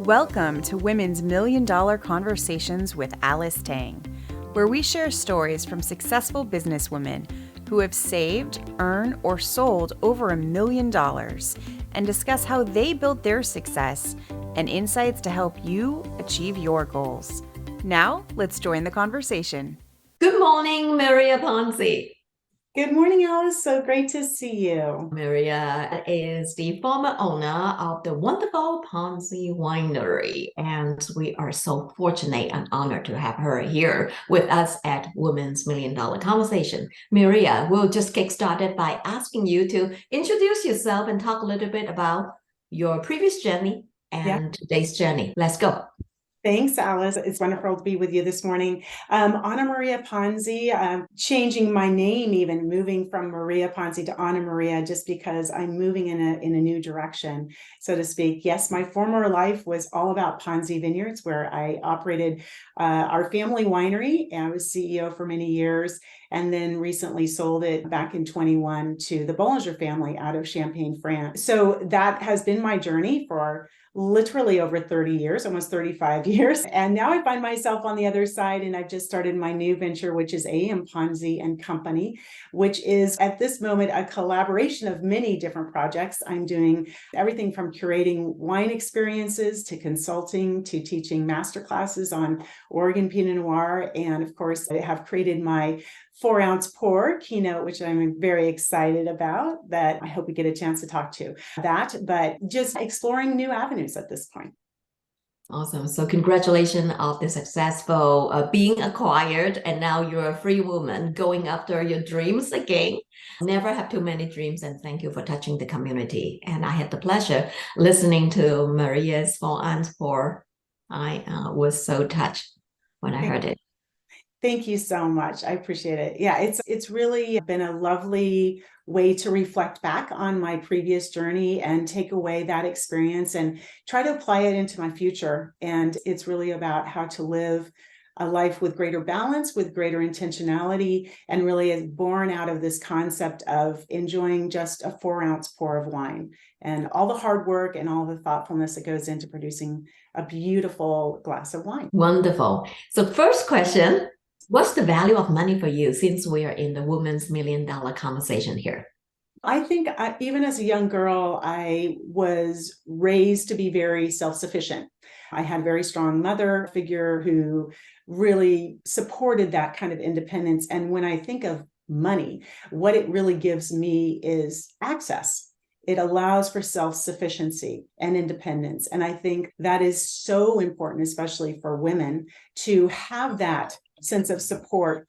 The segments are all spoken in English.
Welcome to Women's $1 Million Conversations with Alice Tang, where we share stories from successful businesswomen who have saved, earned, or sold over $1 million and discuss how they built their success and insights to help you achieve your goals. Now, let's join the conversation. Good morning, Maria Ponzi. Good morning, Alice. So great to see you. Maria is the former owner of the wonderful Ponzi Winery, and we are so fortunate and honored to have her here with us at Women's $1 Million Conversation. Maria, we'll just kick started by asking you to introduce yourself and talk a little bit about your previous journey and today's journey. Let's go. Thanks, Alice. It's wonderful to be with you this morning. Anna Maria Ponzi, changing my name, even moving from Maria Ponzi to Anna Maria, just because I'm moving in a new direction, so to speak. Yes, my former life was all about Ponzi Vineyards, where I operated our family winery, and I was CEO for many years, and then recently sold it back in 21 to the Bollinger family out of Champagne, France. So that has been my journey for literally over 30 years, almost 35 years. And now I find myself on the other side, and I've just started my new venture, which is AM Ponzi and Company, which is at this moment a collaboration of many different projects. I'm doing everything from curating wine experiences to consulting to teaching masterclasses on Oregon Pinot Noir. And of course, I have created my 4-ounce pour keynote, which I'm very excited about, that I hope we get a chance to talk to that, but just exploring new avenues at this point. Awesome. So congratulations of the successful being acquired, and now you're a free woman going after your dreams again. Never have too many dreams, and thank you for touching the community. And I had the pleasure listening to Maria's 4-ounce pour. I was so touched when I heard it. Thank you so much. I appreciate it. Yeah, it's really been a lovely way to reflect back on my previous journey and take away that experience and try to apply it into my future. And it's really about how to live a life with greater balance, with greater intentionality, and really is born out of this concept of enjoying just a 4-ounce pour of wine and all the hard work and all the thoughtfulness that goes into producing a beautiful glass of wine. Wonderful. So first question, what's the value of money for you, since we are in the Women's $1 Million Conversation here? I think even as a young girl, I was raised to be very self-sufficient. I had a very strong mother figure who really supported that kind of independence. And when I think of money, what it really gives me is access. It allows for self-sufficiency and independence. And I think that is so important, especially for women, to have that sense of support.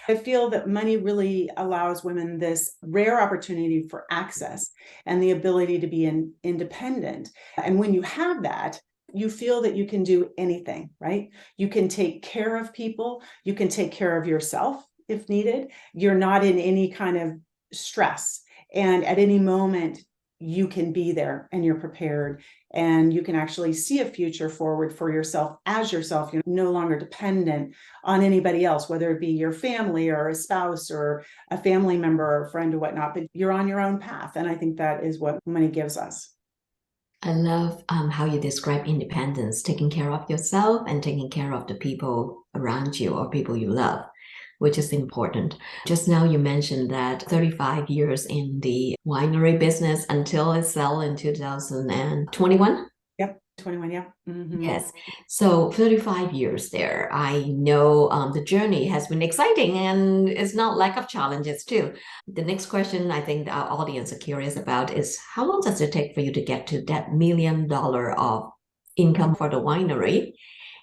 I feel that money really allows women this rare opportunity for access and the ability to be independent. And when you have that, you feel that you can do anything, right? You can take care of people. You can take care of yourself if needed. You're not in any kind of stress. And at any moment, you can be there and you're prepared, and you can actually see a future forward for yourself as yourself. You're no longer dependent on anybody else, whether it be your family or a spouse or a family member or a friend or whatnot, but you're on your own path. And I think that is what money gives us. I love how you describe independence, taking care of yourself and taking care of the people around you or people you love, which is important. Just now you mentioned that 35 years in the winery business until it sold in 2021? Yep, 21, yeah. Mm-hmm. Yes. So 35 years there. I know the journey has been exciting, and it's not lack of challenges too. The next question I think our audience are curious about is, how long does it take for you to get to that $1 million of income for the winery?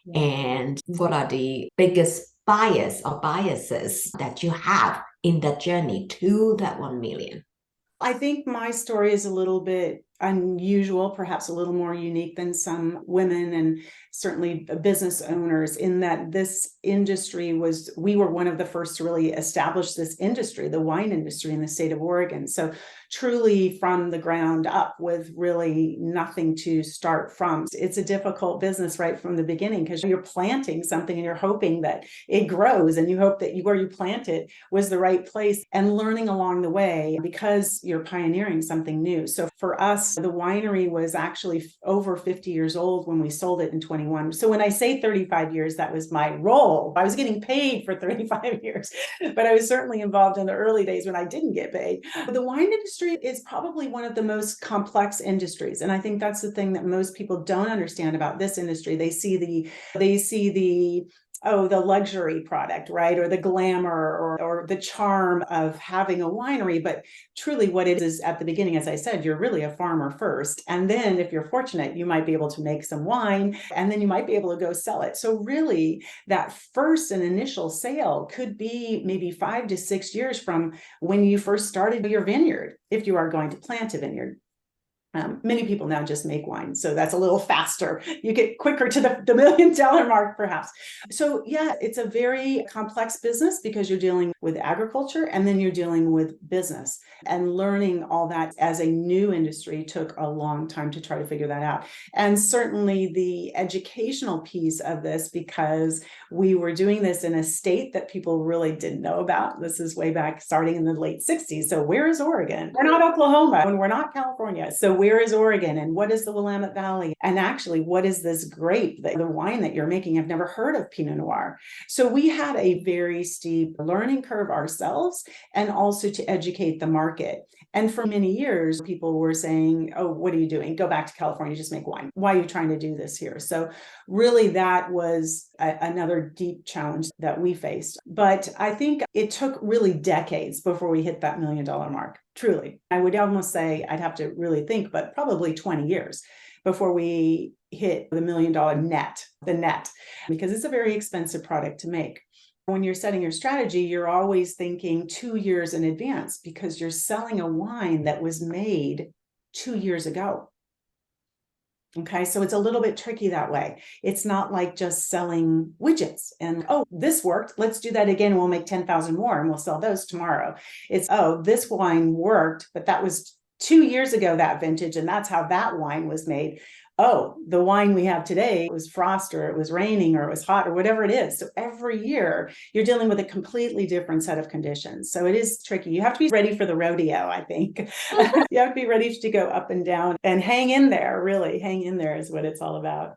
Yeah. And what are the biggest biases that you have in that journey to that 1 million? I think my story is a little bit unusual, perhaps a little more unique than some women and certainly business owners, in that this industry we were one of the first to really establish this industry, the wine industry in the state of Oregon. So truly from the ground up with really nothing to start from. It's a difficult business right from the beginning, because you're planting something and you're hoping that it grows, and you hope that where you plant it was the right place, and learning along the way because you're pioneering something new. So For us, the winery was actually over 50 years old when we sold it in 21. So when I say 35 years, that was my role. I was getting paid for 35 years, but I was certainly involved in the early days when I didn't get paid. But the wine industry is probably one of the most complex industries. And I think that's the thing that most people don't understand about this industry. They see the the luxury product, right? Or the glamour or the charm of having a winery. But truly what it is at the beginning, as I said, you're really a farmer first. And then if you're fortunate, you might be able to make some wine and then you might be able to go sell it. So really that first and initial sale could be maybe 5 to 6 years from when you first started your vineyard, if you are going to plant a vineyard. Many people now just make wine, so that's a little faster. You get quicker to the $1 million mark, perhaps. So yeah, it's a very complex business because you're dealing with agriculture and then you're dealing with business. And learning all that as a new industry took a long time to try to figure that out. And certainly the educational piece of this, because we were doing this in a state that people really didn't know about. This is way back starting in the late 60s. So where is Oregon? We're not Oklahoma and we're not California. So where is Oregon and what is the Willamette Valley? And actually, what is this grape, the wine that you're making? I've never heard of Pinot Noir. So we had a very steep learning curve ourselves and also to educate the market. And for many years, people were saying, oh, what are you doing? Go back to California, just make wine. Why are you trying to do this here? So really that was another deep challenge that we faced. But I think it took really decades before we hit that $1 million mark. Truly. I would almost say, I'd have to really think, but probably 20 years before we hit the $1 million net, because it's a very expensive product to make. When you're setting your strategy, you're always thinking 2 years in advance because you're selling a wine that was made 2 years ago. Okay, so it's a little bit tricky that way. It's not like just selling widgets and, oh, this worked. Let's do that again. We'll make 10,000 more and we'll sell those tomorrow. It's, oh, this wine worked, but that was 2 years ago, that vintage, and that's how that wine was made. Oh, the wine we have today was frost or it was raining or it was hot or whatever it is. So every year you're dealing with a completely different set of conditions. So it is tricky. You have to be ready for the rodeo, I think. You have to be ready to go up and down and hang in there, really. Hang in there is what it's all about.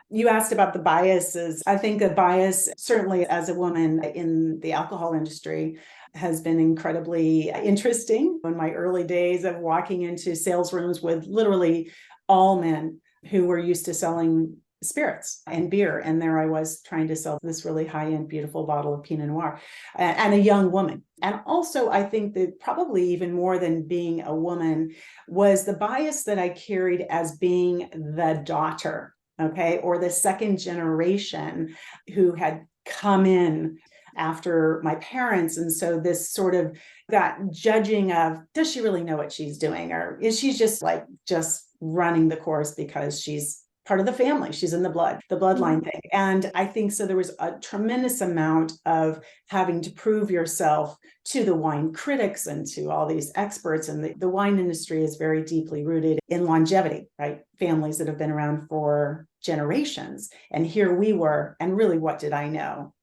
You asked about the biases. I think the bias, certainly as a woman in the alcohol industry, has been incredibly interesting. In my early days of walking into sales rooms with literally all men who were used to selling spirits and beer. And there I was trying to sell this really high-end, beautiful bottle of Pinot Noir and a young woman. And also, I think that probably even more than being a woman was the bias that I carried as being the daughter, okay, or the second generation who had come in after my parents. And so this sort of that judging of, does she really know what she's doing? Or is she just running the course because she's part of the family? She's in the bloodline thing. And I think so there was a tremendous amount of having to prove yourself to the wine critics and to all these experts. And the wine industry is very deeply rooted in longevity, right? Families that have been around for generations. And here we were, and really, what did I know?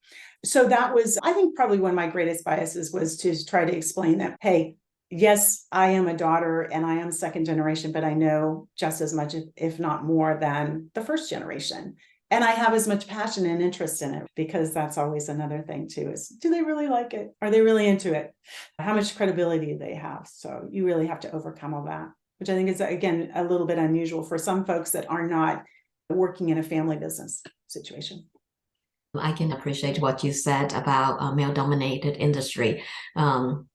So that was, I think, probably one of my greatest biases was to try to explain that, hey, yes, I am a daughter and I am second generation, but I know just as much, if not more, than the first generation. And I have as much passion and interest in it, because that's always another thing too, is do they really like it? Are they really into it? How much credibility do they have? So you really have to overcome all that, which I think is, again, a little bit unusual for some folks that are not working in a family business situation. I can appreciate what you said about a male-dominated industry.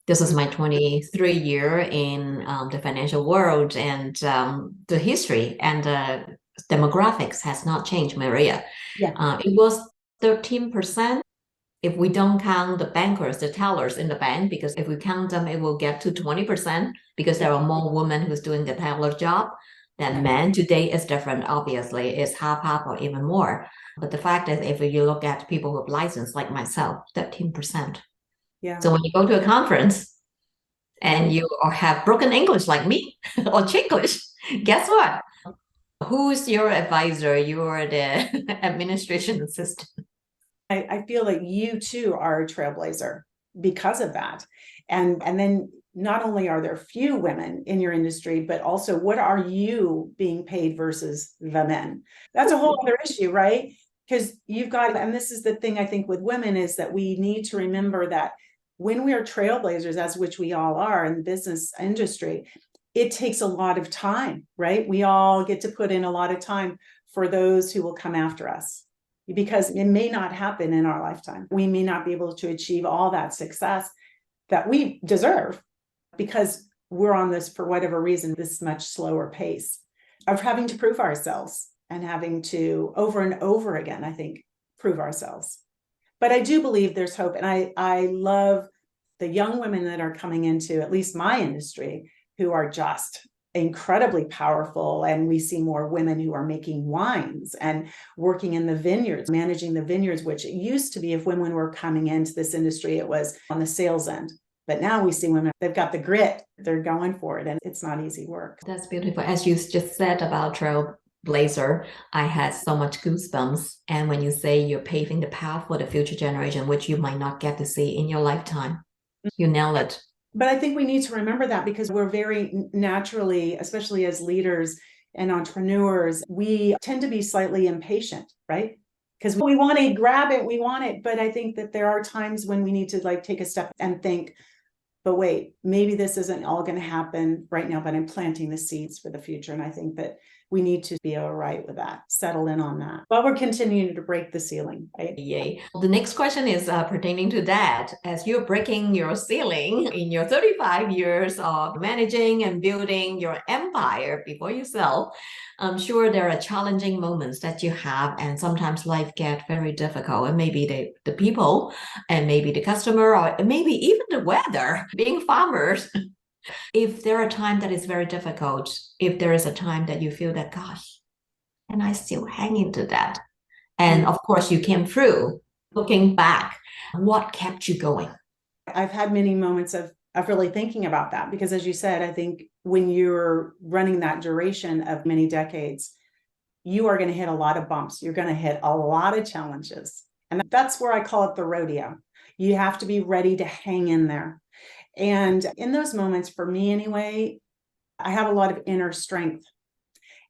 This is my 23 year in the financial world, and the history and the demographics has not changed, Maria. Yeah. It was 13%. If we don't count the bankers, the tellers in the bank, because if we count them, it will get to 20% because there are more women who's doing the teller job than men. Today is different, obviously. It's half or even more. But the fact is, if you look at people with license like myself, 13%. Yeah. So when you go to a conference and you have broken English like me or Chinglish, guess what? Who's your advisor? You're the administration assistant. I feel like you too are a trailblazer because of that. And then not only are there few women in your industry, but also what are you being paid versus the men? That's a whole other issue, right? Because you've got, and this is the thing I think with women, is that we need to remember that when we are trailblazers, as which we all are in the business industry, it takes a lot of time, right? We all get to put in a lot of time for those who will come after us, because it may not happen in our lifetime. We may not be able to achieve all that success that we deserve because we're on this, for whatever reason, this much slower pace of having to prove ourselves and having to over and over again, I think, prove ourselves. But I do believe there's hope. And I love the young women that are coming into at least my industry who are just incredibly powerful. And we see more women who are making wines and working in the vineyards, managing the vineyards, which it used to be, if women were coming into this industry, it was on the sales end. But now we see women, they've got the grit, they're going for it, and it's not easy work. That's beautiful. As you just said about trailblazer, I had so much goosebumps. And when you say you're paving the path for the future generation, which you might not get to see in your lifetime, you nail it. But I think we need to remember that, because we're very naturally, especially as leaders and entrepreneurs, we tend to be slightly impatient, right? Because we want to grab it, we want it. But I think that there are times when we need to like take a step and think, but wait, maybe this isn't all going to happen right now, but I'm planting the seeds for the future. And I think that we need to be all right with that, settle in on that. But we're continuing to break the ceiling, right? Yay. The next question is pertaining to that. As you're breaking your ceiling in your 35 years of managing and building your empire before you sell, I'm sure there are challenging moments that you have, and sometimes life gets very difficult, and maybe the people, and maybe the customer, or maybe even the weather, being farmers. If there are times that is very difficult, if there is a time that you feel that, gosh, and I still hang into that. And of course, you came through. Looking back, what kept you going? I've had many moments of really thinking about that, because as you said, I think when you're running that duration of many decades, you are going to hit a lot of bumps. You're going to hit a lot of challenges. And that's where I call it the rodeo. You have to be ready to hang in there. And in those moments, for me anyway, I have a lot of inner strength.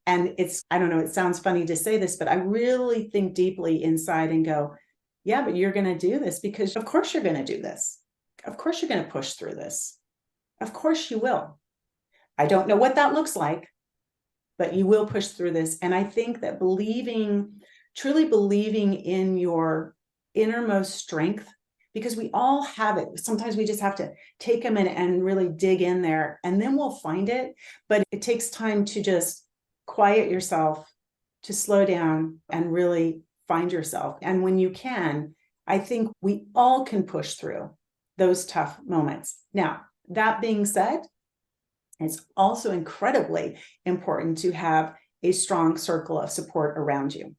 And it's, I don't know, it sounds funny to say this, but I really think deeply inside and go, yeah, but you're going to do this, because of course you're going to do this. Of course you're going to push through this. Of course you will. I don't know what that looks like, but you will push through this. And I think that truly believing in your innermost strength, because we all have it. Sometimes we just have to take a minute and really dig in there, and then we'll find it. But it takes time to just quiet yourself, to slow down and really find yourself. And when you can, I think we all can push through those tough moments. Now, that being said, it's also incredibly important to have a strong circle of support around you.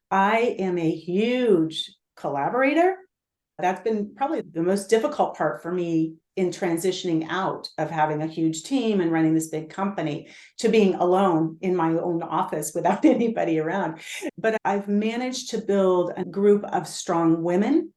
I am a huge collaborator. That's been probably the most difficult part for me in transitioning out of having a huge team and running this big company to being alone in my own office without anybody around. But I've managed to build a group of strong women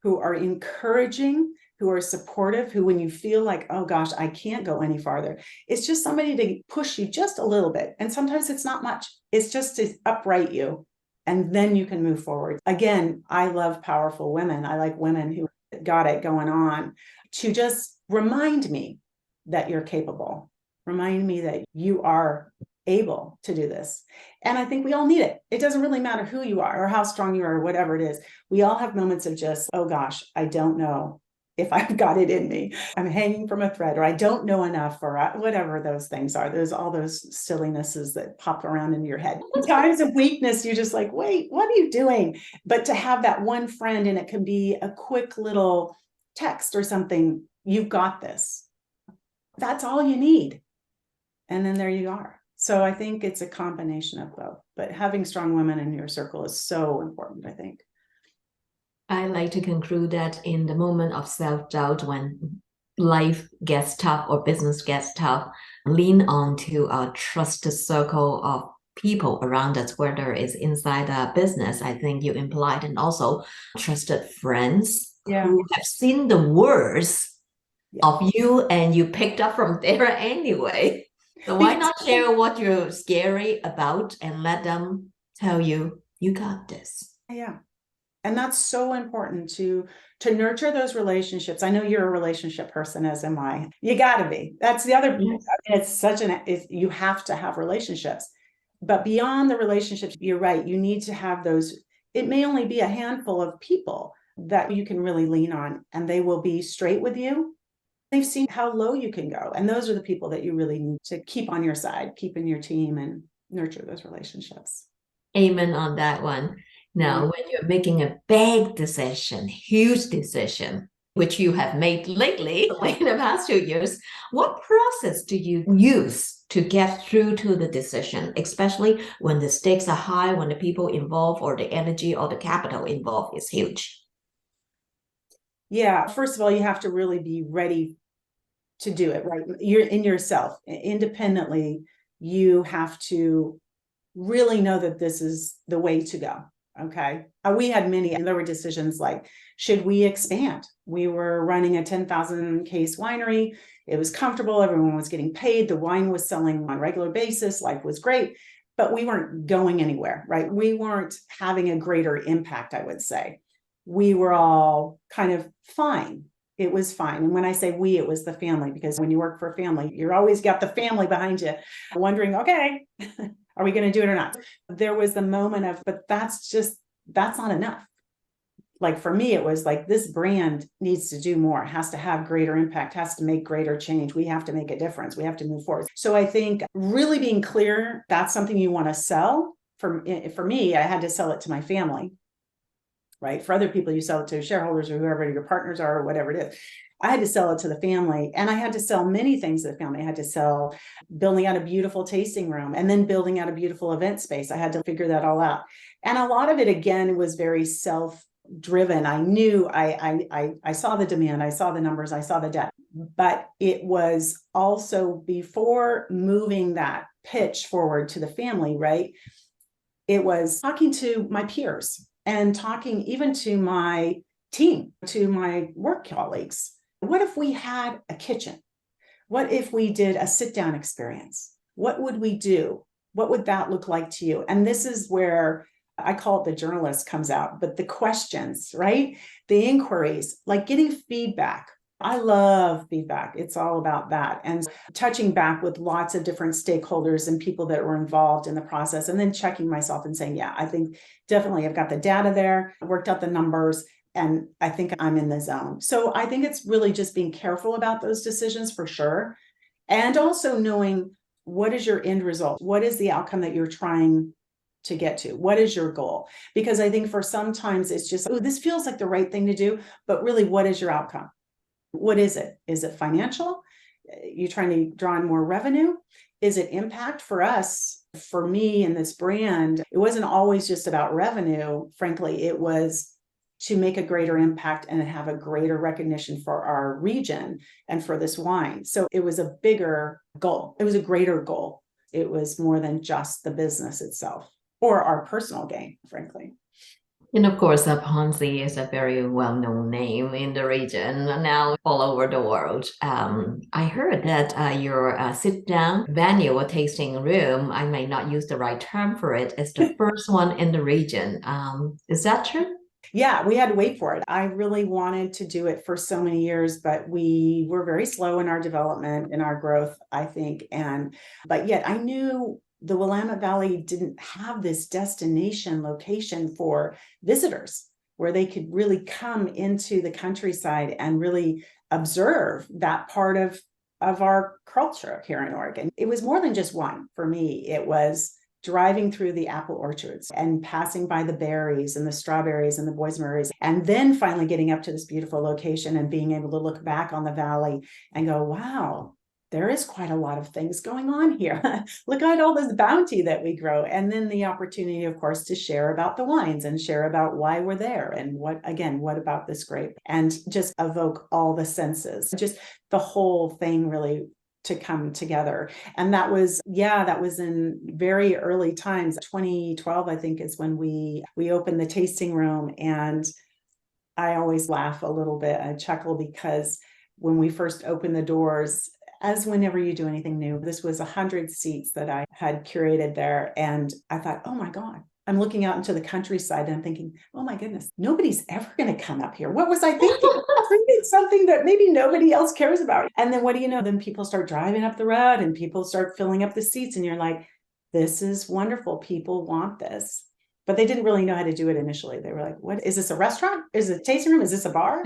who are encouraging, who are supportive, who, when you feel like, oh gosh, I can't go any farther, it's just somebody to push you just a little bit. And sometimes it's not much. It's just to upright you. And then you can move forward. Again, I love powerful women. I like women who got it going on, to just remind me that you're capable. Remind me that you are able to do this. And I think we all need it. It doesn't really matter who you are or how strong you are or whatever it is. We all have moments of just, oh gosh, I don't know if I've got it in me. I'm hanging from a thread, or I don't know enough, or whatever those things are. There's all those sillinesses that pop around in your head. In times of weakness, you're just like, wait, what are you doing? But to have that one friend, and it can be a quick little text or something, you've got this. That's all you need. And then there you are. So I think it's a combination of both. But having strong women in your circle is so important, I think. I like to conclude that in the moment of self-doubt, when life gets tough or business gets tough, lean on to a trusted circle of people around us, whether it's inside a business, I think you implied, and also trusted friends who have seen the worst Yeah. of you, and you picked up from there anyway. So why not share what you're scary about and let them tell you, you got this. Yeah. And that's so important to nurture those relationships. I know you're a relationship person, as am I. You got to be. That's the other. Yes. It's such you have to have relationships. But beyond the relationships, you're right. You need to have those. It may only be a handful of people that you can really lean on, and they will be straight with you. They've seen how low you can go. And those are the people that you really need to keep on your side, keep in your team, and nurture those relationships. Amen on that one. Now, when you're making a big decision, huge decision, which you have made lately in the past 2 years, what process do you use to get through to the decision, especially when the stakes are high, when the people involved or the energy or the capital involved is huge? Yeah, first of all, you have to really be ready to do it, right? You're in yourself independently. You have to really know that this is the way to go. Okay. We had many, and there were decisions like, should we expand? We were running a 10,000 case winery. It was comfortable. Everyone was getting paid. The wine was selling on a regular basis. Life was great, but we weren't going anywhere, right? We weren't having a greater impact, I would say. We were all kind of fine. It was fine. And when I say we, it was the family, because when you work for a family, you're always got the family behind you wondering, okay, are we going to do it or not? There was the moment of, but that's not enough. Like for me, it was like, this brand needs to do more, has to have greater impact, has to make greater change. We have to make a difference. We have to move forward. So I think really being clear, that's something you want to sell. For me, I had to sell it to my family, right? For other people, you sell it to shareholders or whoever your partners are or whatever it is. I had to sell it to the family, and I had to sell many things to the family. I had to sell building out a beautiful tasting room and then building out a beautiful event space. I had to figure that all out. And a lot of it, again, was very self-driven. I knew I saw the demand, I saw the numbers, I saw the debt, but it was also before moving that pitch forward to the family, right? It was talking to my peers and talking even to my team, to my work colleagues. What if we had a kitchen? What if we did a sit-down experience? What would we do? What would that look like to you? And this is where I call it the journalist comes out, but the questions, right? The inquiries, like getting feedback. I love feedback. It's all about that. And touching back with lots of different stakeholders and people that were involved in the process, and then checking myself and saying, yeah, I think definitely I've got the data there, I worked out the numbers, and I think I'm in the zone. So I think it's really just being careful about those decisions for sure. And also knowing, what is your end result? What is the outcome that you're trying to get to? What is your goal? Because I think for sometimes it's just, oh, this feels like the right thing to do, but really, what is your outcome? What is it? Is it financial? You're trying to draw in more revenue? Is it impact? For us, for me and this brand, it wasn't always just about revenue. Frankly, it was to make a greater impact and have a greater recognition for our region and for this wine. So it was a bigger goal. It was a greater goal. It was more than just the business itself or our personal gain, frankly. And of course, Ponzi is a very well-known name in the region, now all over the world. I heard that your sit-down venue or tasting room, I may not use the right term for it, is the first one in the region. Is that true? Yeah, we had to wait for it. I really wanted to do it for so many years, but we were very slow in our development and our growth, I think. But yet I knew the Willamette Valley didn't have this destination location for visitors where they could really come into the countryside and really observe that part of our culture here in Oregon. It was more than just wine for me. It was driving through the apple orchards and passing by the berries and the strawberries and the boysenberries, and then finally getting up to this beautiful location and being able to look back on the valley and go, wow, there is quite a lot of things going on here. Look at all this bounty that we grow. And then the opportunity, of course, to share about the wines and share about why we're there and what about this grape, and just evoke all the senses, just the whole thing really to come together. And that was in very early times. 2012, I think, is when we opened the tasting room. And I always laugh a little bit, I chuckle, because when we first opened the doors. As whenever you do anything new, this was 100 seats that I had curated there. And I thought, oh my God, I'm looking out into the countryside and I'm thinking, oh my goodness, nobody's ever going to come up here. What was I thinking? It's something that maybe nobody else cares about. And then what do you know? Then people start driving up the road and people start filling up the seats. And you're like, this is wonderful. People want this. But they didn't really know how to do it initially. They were like, what is this, a restaurant? Is it a tasting room? Is this a bar?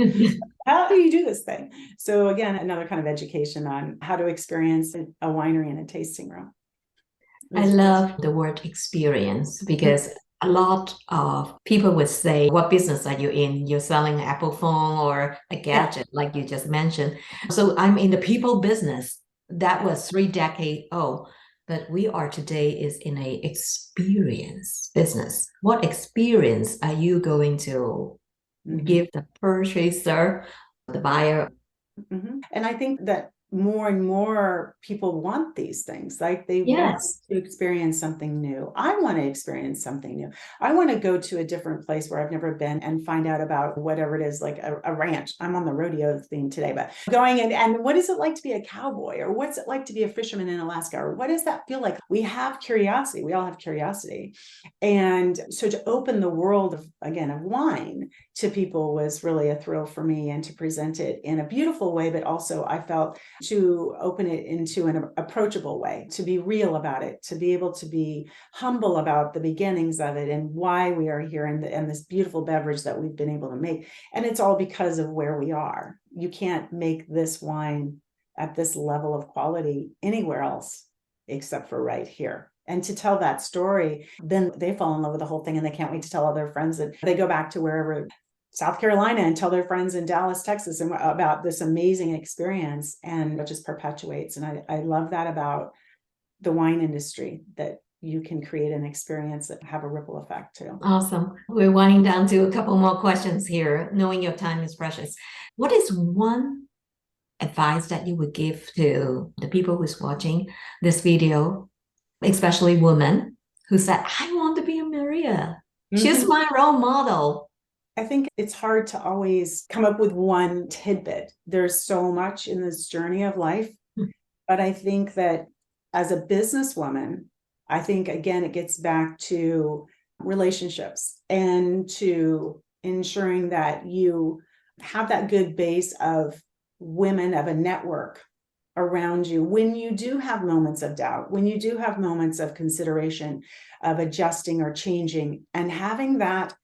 How do you do this thing? So again, another kind of education on how to experience a winery and a tasting room. I love the word experience because a lot of people would say, what business are you in? You're selling an Apple phone or a gadget, like you just mentioned. So I'm in the people business. That was 3 decades old. But we are today is in a experience business. What experience are you going to give the purchaser, the buyer? And I think that more and more people want these things. Like they want to experience something new. I want to experience something new. I want to go to a different place where I've never been and find out about whatever it is, like a ranch. I'm on the rodeo theme today, but going in and what is it like to be a cowboy, or what's it like to be a fisherman in Alaska, or what does that feel like? We have curiosity. We all have curiosity. And so to open the world of wine to people was really a thrill for me, and to present it in a beautiful way, but also I felt to open it into an approachable way, to be real about it, to be able to be humble about the beginnings of it and why we are here, and this beautiful beverage that we've been able to make. And it's all because of where we are. You can't make this wine at this level of quality anywhere else except for right here. And to tell that story, then they fall in love with the whole thing and they can't wait to tell all their friends, and they go back to wherever, South Carolina, and tell their friends in Dallas, Texas, and about this amazing experience, and it just perpetuates. And I love that about the wine industry, that you can create an experience that have a ripple effect too. Awesome. We're winding down to a couple more questions here, knowing your time is precious. What is one advice that you would give to the people who's watching this video, especially women who said, I want to be a Maria. She's my role model. I think it's hard to always come up with one tidbit. There's so much in this journey of life. But I think that as a businesswoman, I think, again, it gets back to relationships and to ensuring that you have that good base of women, of a network around you when you do have moments of doubt, when you do have moments of consideration, of adjusting or changing, and having that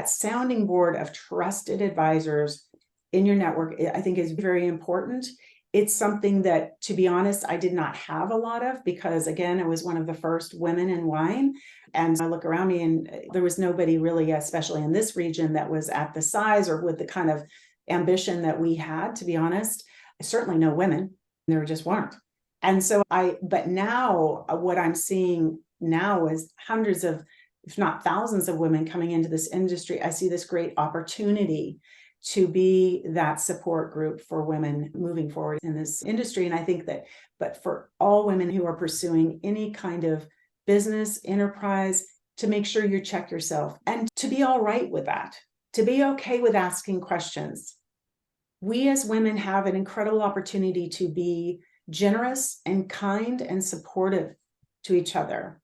sounding board of trusted advisors in your network, I think is very important. It's something that, to be honest, I did not have a lot of, because again, I was one of the first women in wine. And I look around me and there was nobody really, especially in this region, that was at the size or with the kind of ambition that we had, to be honest. Certainly no women, there just weren't. And so but now what I'm seeing now is hundreds of, if not thousands of women coming into this industry. I see this great opportunity to be that support group for women moving forward in this industry. And I think that, but for all women who are pursuing any kind of business enterprise, to make sure you check yourself and to be all right with that, to be okay with asking questions. We as women have an incredible opportunity to be generous and kind and supportive to each other.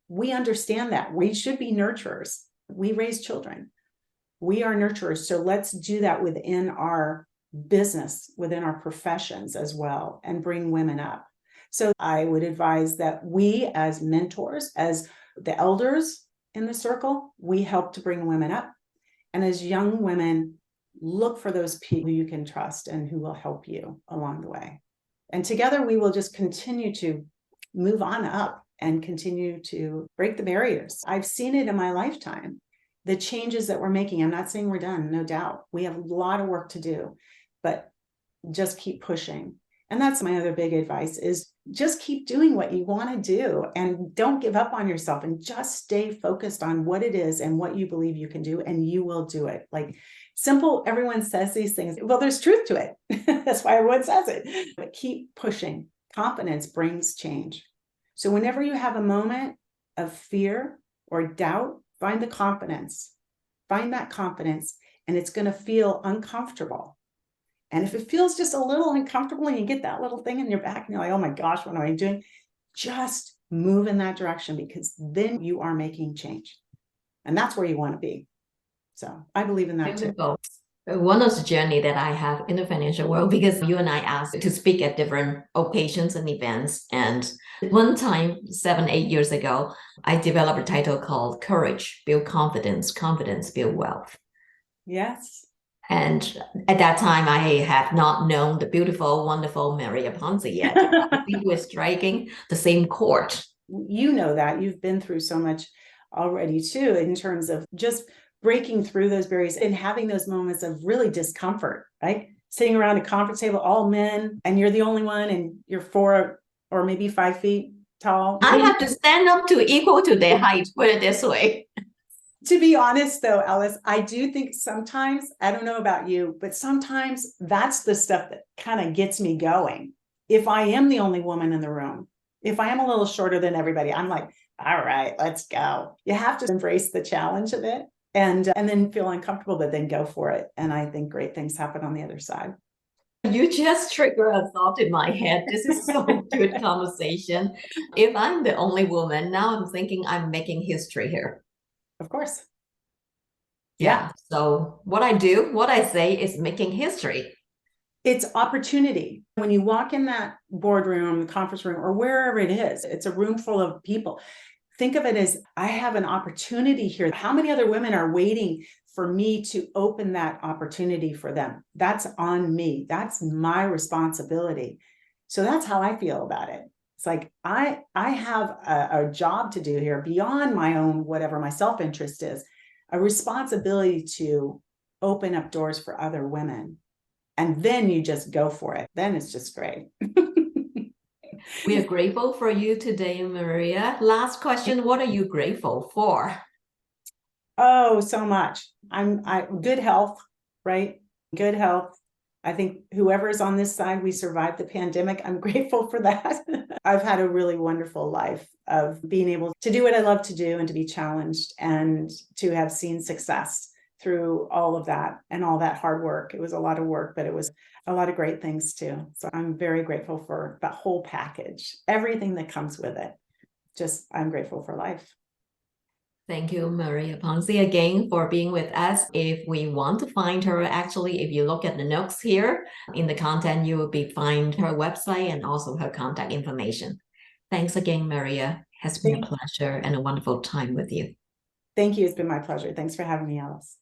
We understand that we should be nurturers. We raise children. We are nurturers. So let's do that within our business, within our professions as well, and bring women up. So I would advise that we as mentors, as the elders in the circle, we help to bring women up. And as young women, look for those people you can trust and who will help you along the way. And together we will just continue to move on up and continue to break the barriers. I've seen it in my lifetime, the changes that we're making. I'm not saying we're done, no doubt. We have a lot of work to do, but just keep pushing. And that's my other big advice, is just keep doing what you want to do and don't give up on yourself, and just stay focused on what it is and what you believe you can do, and you will do it. Like, simple, everyone says these things. Well, there's truth to it. That's why everyone says it. But keep pushing. Confidence brings change. So whenever you have a moment of fear or doubt, find the confidence. Find that confidence, and it's going to feel uncomfortable. And if it feels just a little uncomfortable and you get that little thing in your back and you're like, oh my gosh, what am I doing? Just move in that direction, because then you are making change. And that's where you want to be. So I believe in that too. Beautiful. One of the journey that I have in the financial world, because you and I asked to speak at different occasions and events. And one time, 7-8 years ago, I developed a title called Courage, Build Confidence, Confidence, Build Wealth. Yes. And at that time, I have not known the beautiful, wonderful Maria Ponzi yet. We were striking the same chord. You know that. You've been through so much already too, in terms of just breaking through those barriers and having those moments of really discomfort, right? Sitting around a conference table, all men, and you're the only one, and you're 4 or maybe 5 feet tall. I have to stand up to equal to their height, put it this way. To be honest, though, Alice, I do think sometimes, I don't know about you, but sometimes that's the stuff that kind of gets me going. If I am the only woman in the room, if I am a little shorter than everybody, I'm like, all right, let's go. You have to embrace the challenge of it and then feel uncomfortable, but then go for it. And I think great things happen on the other side. You just trigger a thought in my head. This is so good conversation. If I'm the only woman, now I'm thinking I'm making history here. Of course. Yeah. So what I say is making history. It's opportunity. When you walk in that boardroom, the conference room, or wherever it is, it's a room full of people. Think of it as, I have an opportunity here. How many other women are waiting for me to open that opportunity for them? That's on me. That's my responsibility. So that's how I feel about it. It's like, I have a job to do here beyond my own, whatever my self-interest is, a responsibility to open up doors for other women. And then you just go for it. Then it's just great. We are grateful for you today, Maria. Last question, what are you grateful for? Oh, so much. I good health, right? Good health. I think whoever's on this side, we survived the pandemic. I'm grateful for that. I've had a really wonderful life of being able to do what I love to do and to be challenged and to have seen success through all of that and all that hard work. It was a lot of work, but it was a lot of great things too. So I'm very grateful for that whole package, everything that comes with it. Just, I'm grateful for life. Thank you, Maria Ponzi, again for being with us. If we want to find her, actually, if you look at the notes here in the content, you will find her website and also her contact information. Thanks again, Maria. It has been a pleasure and a wonderful time with you. Thank you. It's been my pleasure. Thanks for having me, Alice.